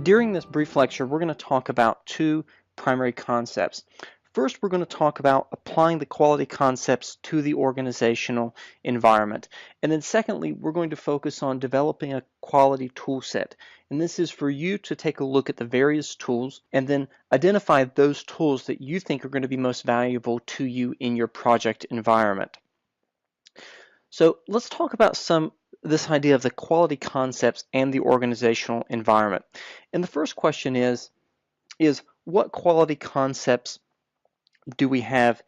During this brief lecture, we're going to talk about two primary concepts. First, we're going to talk about applying the quality concepts to the organizational environment. And then secondly, we're going to focus on developing a quality tool set. And this is for you to take a look at the various tools and then identify those tools that you think are going to be most valuable to you in your project environment. So let's talk about this idea of the quality concepts and the organizational environment. And the first question is what quality concepts do we have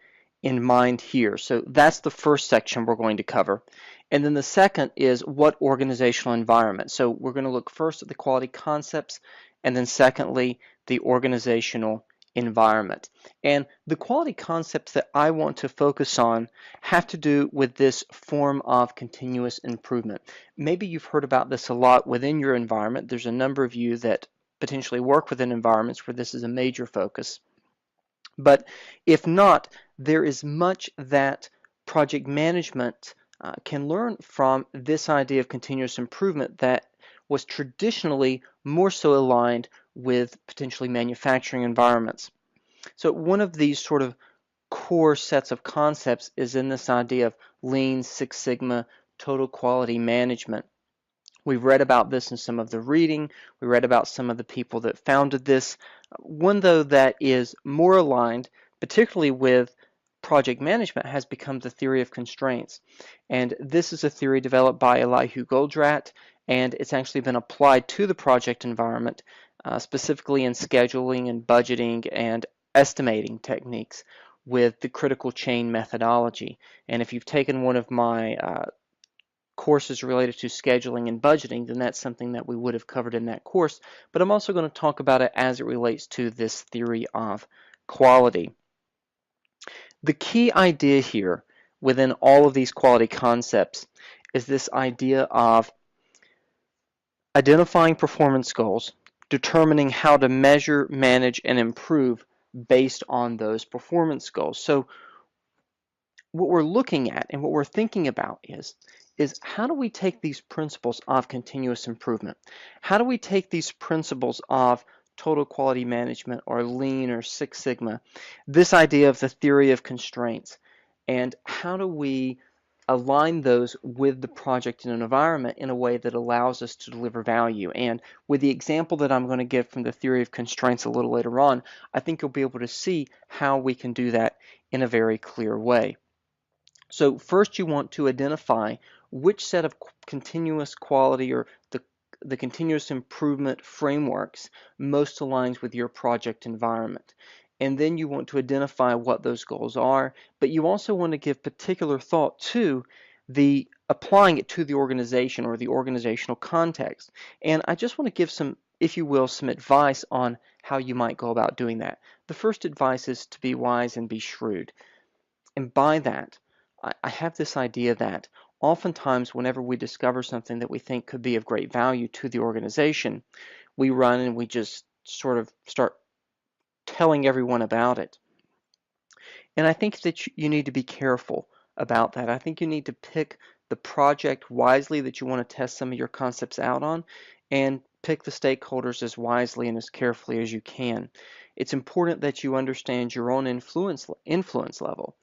in mind here? So that's the first section we're going to cover. And then the second is what organizational environment. So we're going to look first at the quality concepts and then secondly the organizational environment. And the quality concepts that I want to focus on have to do with this form of continuous improvement. Maybe you've heard about this a lot within your environment. There's a number of you that potentially work within environments where this is a major focus. But if not, there is much that project management can learn from this idea of continuous improvement that was traditionally more so aligned with potentially manufacturing environments. So one of these sort of core sets of concepts is in this idea of Lean, Six Sigma, total quality management. We've read about this in some of the reading. We read about some of the people that founded this. One, though, that is more aligned, particularly with project management, has become the theory of constraints. And this is a theory developed by Elihu Goldratt, and it's actually been applied to the project environment, specifically in scheduling and budgeting and estimating techniques with the critical chain methodology. And if you've taken one of my courses related to scheduling and budgeting, then that's something that we would have covered in that course. But I'm also going to talk about it as it relates to this theory of quality. The key idea here within all of these quality concepts is this idea of identifying performance goals, determining how to measure, manage, and improve based on those performance goals. So what we're looking at and what we're thinking about is how do we take these principles of continuous improvement? How do we take these principles of total quality management or Lean or Six Sigma, this idea of the theory of constraints, and how do we align those with the project and environment in a way that allows us to deliver value? And with the example that I'm going to give from the theory of constraints a little later on, I think you'll be able to see how we can do that in a very clear way. So first you want to identify which set of continuous quality or the continuous improvement frameworks most aligns with your project environment. And then you want to identify what those goals are, but you also want to give particular thought to the applying it to the organization or the organizational context. And I just want to give some, if you will, some advice on how you might go about doing that. The first advice is to be wise and be shrewd. And by that, I have this idea that oftentimes whenever we discover something that we think could be of great value to the organization, we run and we just sort of start telling everyone about it. And I think that you need to be careful about that. I think you need to pick the project wisely that you want to test some of your concepts out on, and pick the stakeholders as wisely and as carefully as you can. It's important that you understand your own influence level,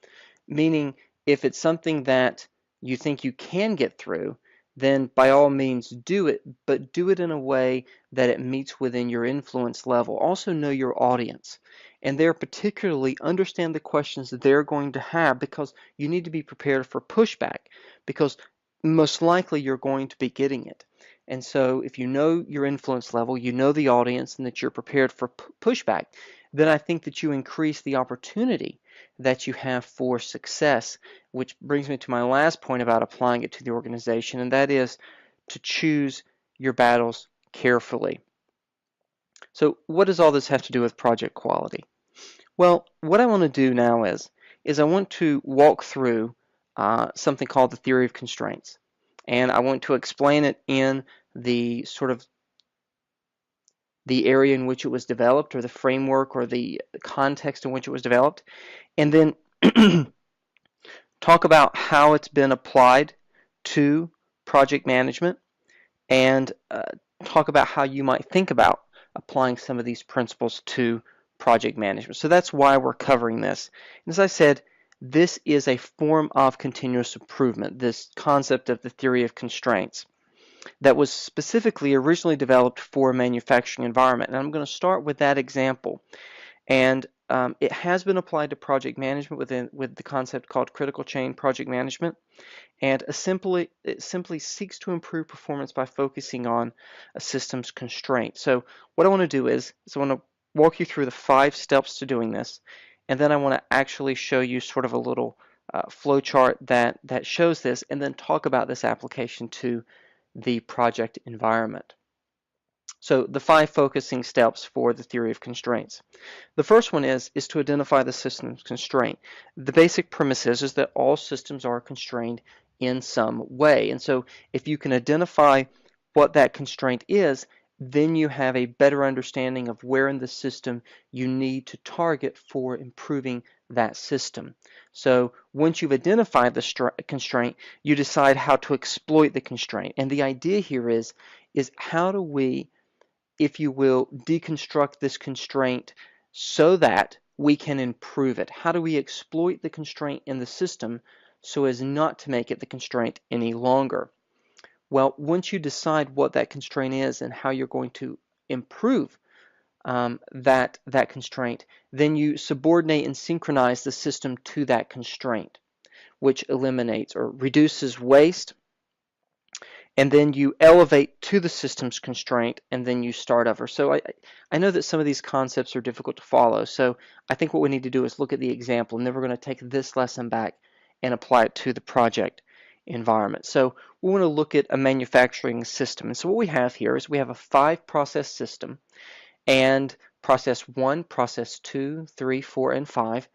meaning if it's something that you think you can get through, then by all means do it, but do it in a way that it meets within your influence level. Also know your audience, and there particularly understand the questions that they're going to have, because you need to be prepared for pushback, because most likely you're going to be getting it. And so if you know your influence level, you know the audience, and that you're prepared for pushback, then I think that you increase the opportunity that you have for success, which brings me to my last point about applying it to the organization, and that is to choose your battles carefully. So what does all this have to do with project quality? Well, what I want to do now is I want to walk through something called the theory of constraints, and I want to explain it in the sort of the area in which it was developed, or the framework or the context in which it was developed, and then talk about how it's been applied to project management, and talk about how you might think about applying some of these principles to project management. So that's why we're covering this. And as I said, this is a form of continuous improvement, this concept of the theory of constraints that was specifically originally developed for a manufacturing environment. And I'm going to start with that example. And it has been applied to project management with the concept called critical chain project management. And it simply seeks to improve performance by focusing on a system's constraint. So what I want to do is I want to walk you through the 5 steps to doing this, and then I want to actually show you sort of a little flow chart that shows this, and then talk about this application to the project environment. So the 5 focusing steps for the theory of constraints. The first one is to identify the system's constraint. The basic premise is that all systems are constrained in some way. And so if you can identify what that constraint is, then you have a better understanding of where in the system you need to target for improving that system. So once you've identified the constraint, you decide how to exploit the constraint. And the idea here is how do we, if you will, deconstruct this constraint so that we can improve it? How do we exploit the constraint in the system so as not to make it the constraint any longer? Well, once you decide what that constraint is and how you're going to improve that constraint, then you subordinate and synchronize the system to that constraint, which eliminates or reduces waste. And then you elevate to the system's constraint, and then you start over. So I know that some of these concepts are difficult to follow, so I think what we need to do is look at the example, and then we're going to take this lesson back and apply it to the project environment. So we want to look at a manufacturing system. And so what we have here is we have a 5-process system, and process 1, process 2, 3, 4, and 5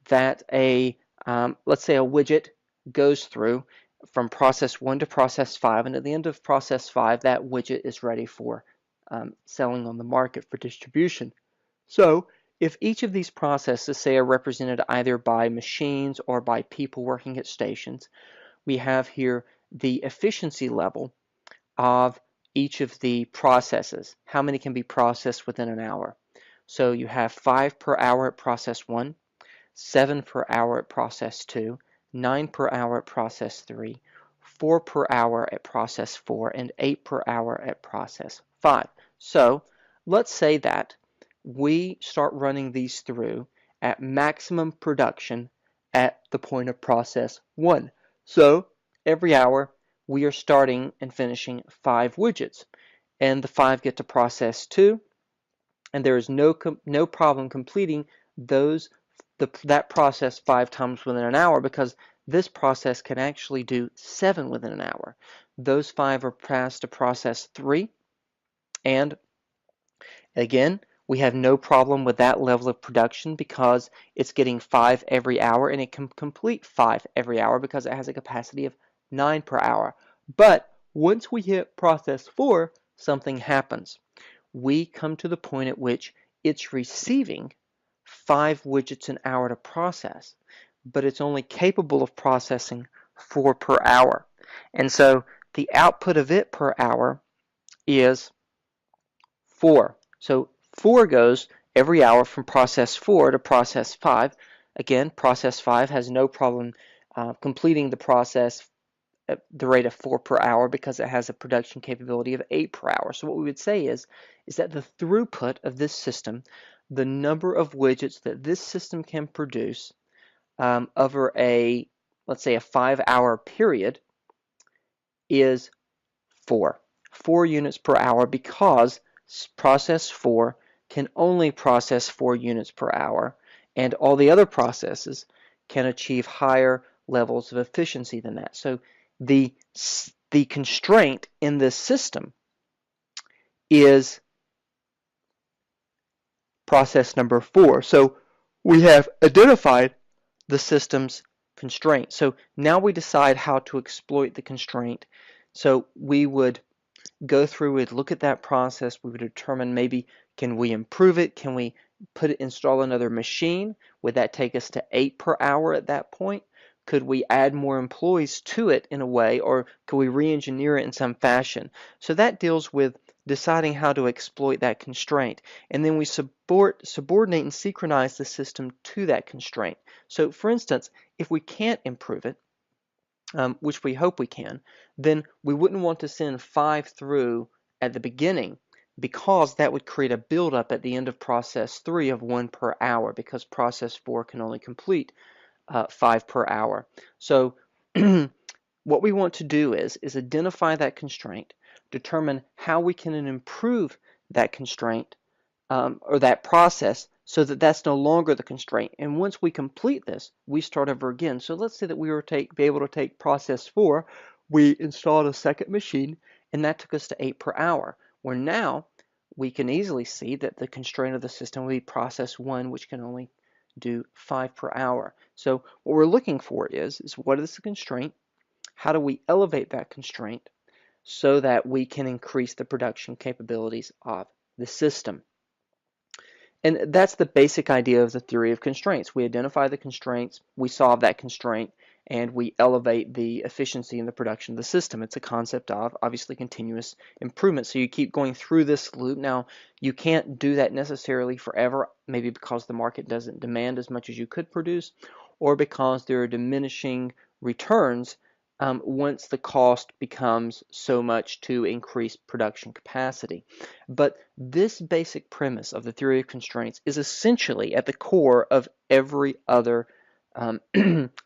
that let's say a widget goes through from process 1 to process 5, and at the end of process 5, that widget is ready for selling on the market for distribution. So if each of these processes, say, are represented either by machines or by people working at stations, we have here the efficiency level of each of the processes. How many can be processed within an hour? So you have 5 per hour at process 1, 7 per hour at process 2, 9 per hour at process 3, 4 per hour at process 4, and 8 per hour at process 5. So let's say that we start running these through at maximum production at the point of process 1. So every hour we are starting and finishing 5 widgets, and the 5 get to process 2, and there is no problem completing that process 5 times within an hour, because this process can actually do 7 within an hour. Those 5 are passed to process 3, and again, we have no problem with that level of production because it's getting 5 every hour, and it can complete 5 every hour because it has a capacity of 9 per hour. But once we hit process 4, something happens. We come to the point at which it's receiving 5 widgets an hour to process, but it's only capable of processing 4 per hour. And so the output of it per hour is 4. So 4 goes every hour from process 4 to process 5. Again, process 5 has no problem completing the process at the rate of 4 per hour because it has a production capability of 8 per hour. So what we would say is that the throughput of this system, the number of widgets that this system can produce over let's say a 5-hour period, is 4 units per hour, because process 4 can only process 4 units per hour, and all the other processes can achieve higher levels of efficiency than that. So the constraint in this system is process number 4. So we have identified the system's constraint. So now we decide how to exploit the constraint. So we would go through and look at that process. We would determine, maybe, can we improve it? Can we install another machine? Would that take us to 8 per hour at that point? Could we add more employees to it in a way, or could we re-engineer it in some fashion? So that deals with deciding how to exploit that constraint, and then we subordinate and synchronize the system to that constraint. So for instance, if we can't improve it, which we hope we can, then we wouldn't want to send 5 through at the beginning, because that would create a buildup at the end of process 3 of 1 per hour, because process 4 can only complete 5 per hour. So what we want to do is identify that constraint, determine how we can improve that constraint, or that process, so that that's no longer the constraint. And once we complete this, we start over again. So let's say that we were be able to take process 4, we installed a second machine, and that took us to 8 per hour. Where now we can easily see that the constraint of the system will be process 1, which can only do 5 per hour. So what we're looking for is what is the constraint? How do we elevate that constraint so that we can increase the production capabilities of the system? And that's the basic idea of the theory of constraints. We identify the constraints, we solve that constraint, and we elevate the efficiency in the production of the system. It's a concept of, obviously, continuous improvement. So you keep going through this loop. Now, you can't do that necessarily forever, maybe because the market doesn't demand as much as you could produce, or because there are diminishing returns once the cost becomes so much to increase production capacity. But this basic premise of the theory of constraints is essentially at the core of every other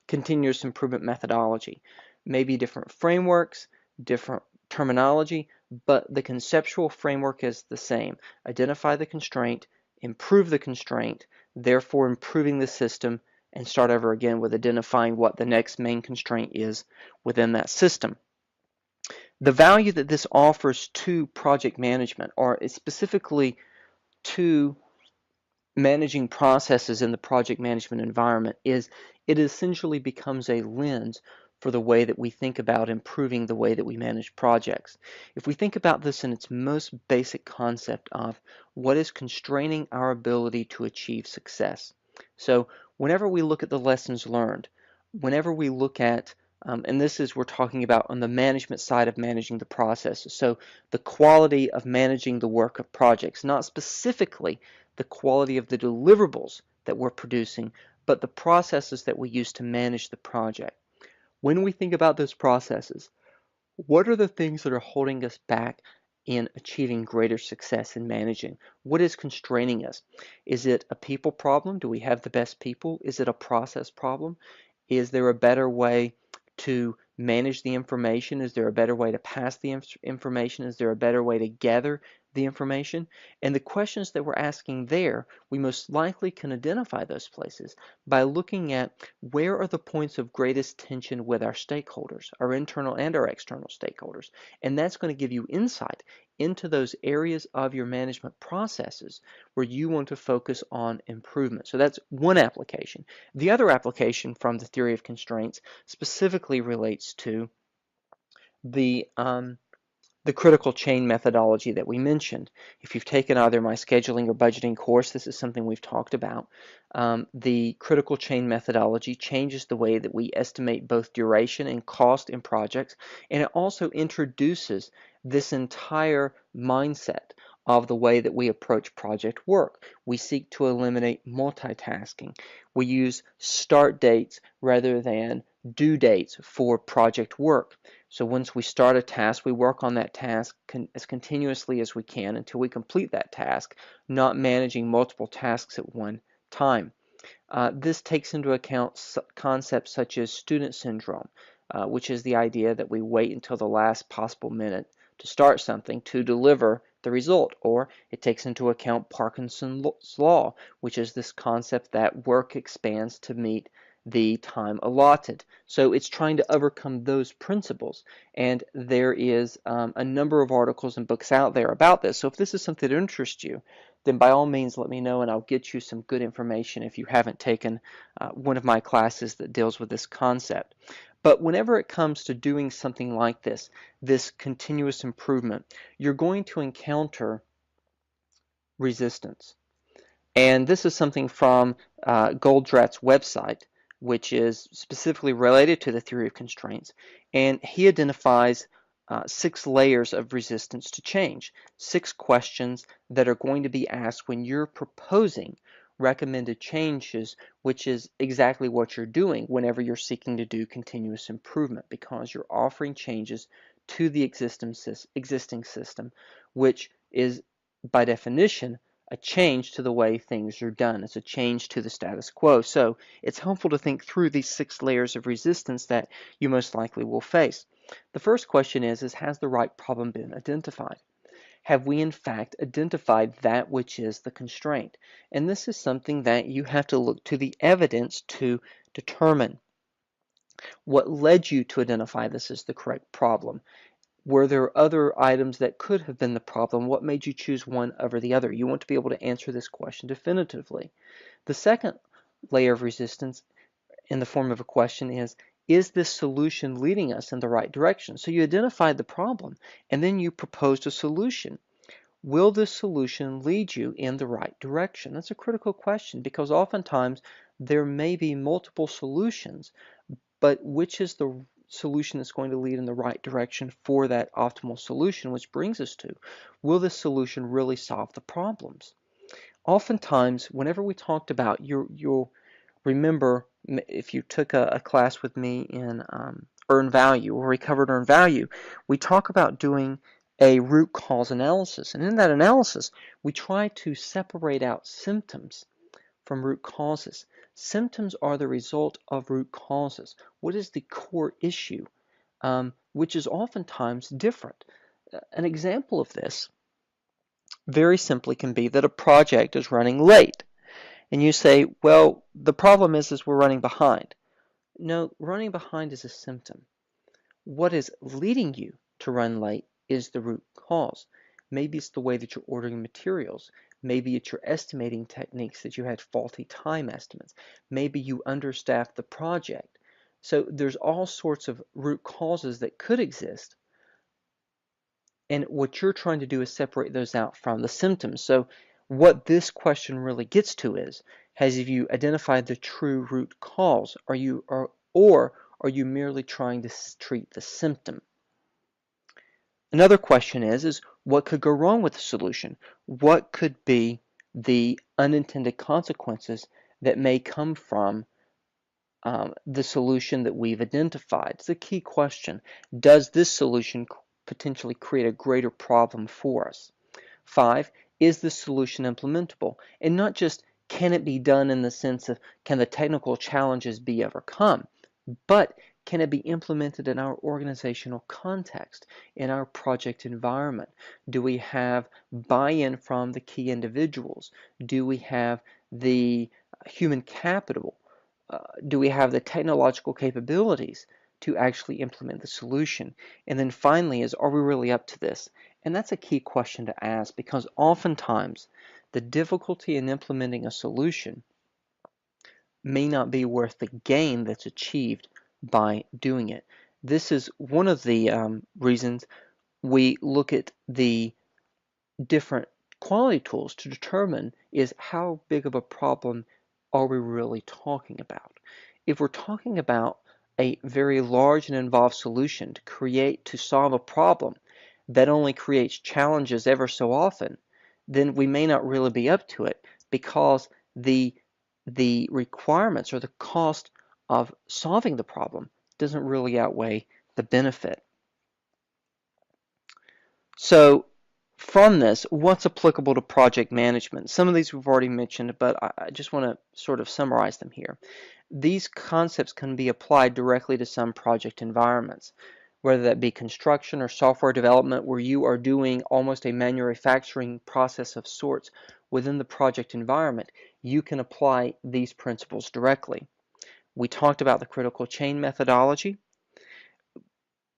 continuous improvement methodology. Maybe different frameworks, different terminology, but the conceptual framework is the same. Identify the constraint, improve the constraint, therefore improving the system, and start over again with identifying what the next main constraint is within that system. The value that this offers to project management, or specifically to managing processes in the project management environment, is it essentially becomes a lens for the way that we think about improving the way that we manage projects. If we think about this in its most basic concept of what is constraining our ability to achieve success. So whenever we look at the lessons learned, whenever we look at and this is, we're talking about on the management side of managing the process. So the quality of managing the work of projects, not specifically the quality of the deliverables that we're producing, but the processes that we use to manage the project. When we think about those processes, what are the things that are holding us back in achieving greater success in managing? What is constraining us? Is it a people problem? Do we have the best people? Is it a process problem? Is there a better way to manage the information? Is there a better way to pass the information? Is there a better way to gather the information? And the questions that we're asking there, we most likely can identify those places by looking at where are the points of greatest tension with our stakeholders, our internal and our external stakeholders. And that's going to give you insight into those areas of your management processes where you want to focus on improvement. So that's one application. The other application from the theory of constraints specifically relates to the critical chain methodology that we mentioned. If you've taken either my scheduling or budgeting course, this is something we've talked about. The critical chain methodology changes the way that we estimate both duration and cost in projects, and it also introduces this entire mindset of the way that we approach project work. We seek to eliminate multitasking. We use start dates rather than due dates for project work. So once we start a task, we work on that task as continuously as we can until we complete that task, not managing multiple tasks at one time. This takes into account concepts such as student syndrome, which is the idea that we wait until the last possible minute to start something to deliver the result. Or it takes into account Parkinson's law, which is this concept that work expands to meet the time allotted. So it's trying to overcome those principles, and there is a number of articles and books out there about this. So if this is something that interests you, then by all means let me know and I'll get you some good information if you haven't taken one of my classes that deals with this concept. But whenever it comes to doing something like this continuous improvement, you're going to encounter resistance. And this is something from Goldrat's website, which is specifically related to the theory of constraints. And he identifies 6 layers of resistance to change, 6 questions that are going to be asked when you're proposing recommended changes, which is exactly what you're doing whenever you're seeking to do continuous improvement, because you're offering changes to the existing system, which is by definition a change to the way things are done. It's a change to the status quo. So it's helpful to think through these 6 layers of resistance that you most likely will face. The first question is has the right problem been identified? Have we in fact identified that which is the constraint? And this is something that you have to look to the evidence to determine. What led you to identify this as the correct problem? Were there other items that could have been the problem? What made you choose one over the other? You want to be able to answer this question definitively. The second layer of resistance in the form of a question is this solution leading us in the right direction? So you identified the problem and then you proposed a solution. Will this solution lead you in the right direction? That's a critical question because oftentimes there may be multiple solutions, but which is the solution that's going to lead in the right direction for that optimal solution, which brings us to, will this solution really solve the problems? Oftentimes, whenever we talked about, you'll remember if you took a class with me in earned value, or we covered earned value, we talk about doing a root cause analysis. And in that analysis, we try to separate out symptoms from root causes. Symptoms are the result of root causes. What is the core issue, which is oftentimes different? An example of this very simply can be that a project is running late. And you say, well, the problem is we're running behind. No, running behind is a symptom. What is leading you to run late is the root cause. Maybe it's the way that you're ordering materials. Maybe it's your estimating techniques that you had faulty time estimates. Maybe you understaffed the project. So there's all sorts of root causes that could exist. And what you're trying to do is separate those out from the symptoms. So what this question really gets to is, have you identified the true root cause? Or are you merely trying to treat the symptom? Another question is what could go wrong with the solution? What could be the unintended consequences that may come from the solution that we've identified? It's a key question. Does this solution potentially create a greater problem for us? 5, is the solution implementable? And not just can it be done in the sense of can the technical challenges be overcome, but can it be implemented in our organizational context, in our project environment? Do we have buy-in from the key individuals? Do we have the human capital? Do we have the technological capabilities to actually implement the solution? And then finally are we really up to this? And that's a key question to ask because oftentimes the difficulty in implementing a solution may not be worth the gain that's achieved by doing it. This is one of the reasons we look at the different quality tools to determine is how big of a problem are we really talking about. If we're talking about a very large and involved solution to solve a problem that only creates challenges ever so often, then we may not really be up to it because the requirements or the cost of solving the problem doesn't really outweigh the benefit. So from this, what's applicable to project management? Some of these we've already mentioned, but I just want to sort of summarize them here. These concepts can be applied directly to some project environments, whether that be construction or software development where you are doing almost a manufacturing process of sorts within the project environment. You can apply these principles directly. We talked about the critical chain methodology,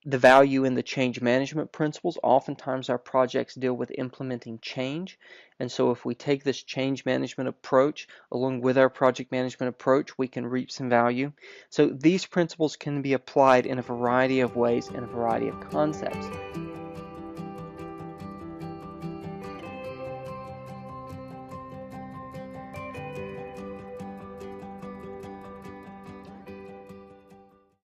the value in the change management principles. Oftentimes our projects deal with implementing change, and so if we take this change management approach along with our project management approach, we can reap some value. So these principles can be applied in a variety of ways in a variety of concepts.